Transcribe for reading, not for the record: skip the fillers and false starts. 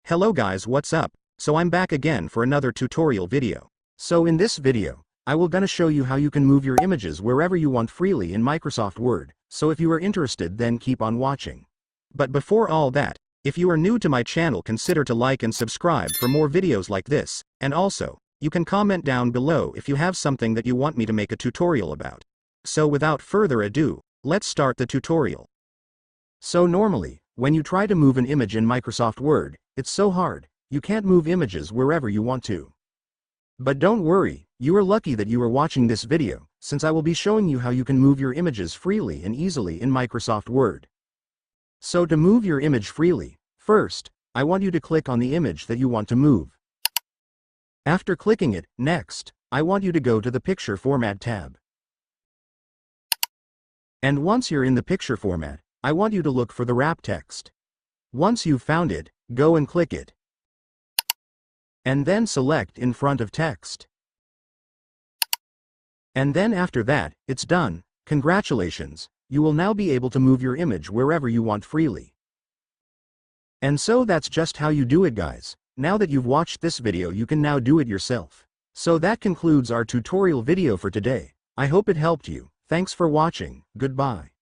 Hello guys, what's up? So I'm back again for another tutorial video. So in this video, I will gonna show you how you can move your images wherever you want freely in Microsoft Word, so if you are interested then keep on watching. But before all that, if you are new to my channel consider to like and subscribe for more videos like this, and also, you can comment down below if you have something that you want me to make a tutorial about. So without further ado, let's start the tutorial. So normally, when you try to move an image in Microsoft Word, it's so hard, you can't move images wherever you want to. But don't worry, you are lucky that you are watching this video, since I will be showing you how you can move your images freely and easily in Microsoft Word. So to move your image freely, first, I want you to click on the image that you want to move. After clicking it, next, I want you to go to the Picture Format tab. And once you're in the picture format, I want you to look for the wrap text. Once you've found it, go and click it. And then select in front of text. And then after that, it's done. Congratulations, you will now be able to move your image wherever you want freely. And so that's just how you do it, guys. Now that you've watched this video, you can now do it yourself. So that concludes our tutorial video for today. I hope it helped you. Thanks for watching. Goodbye.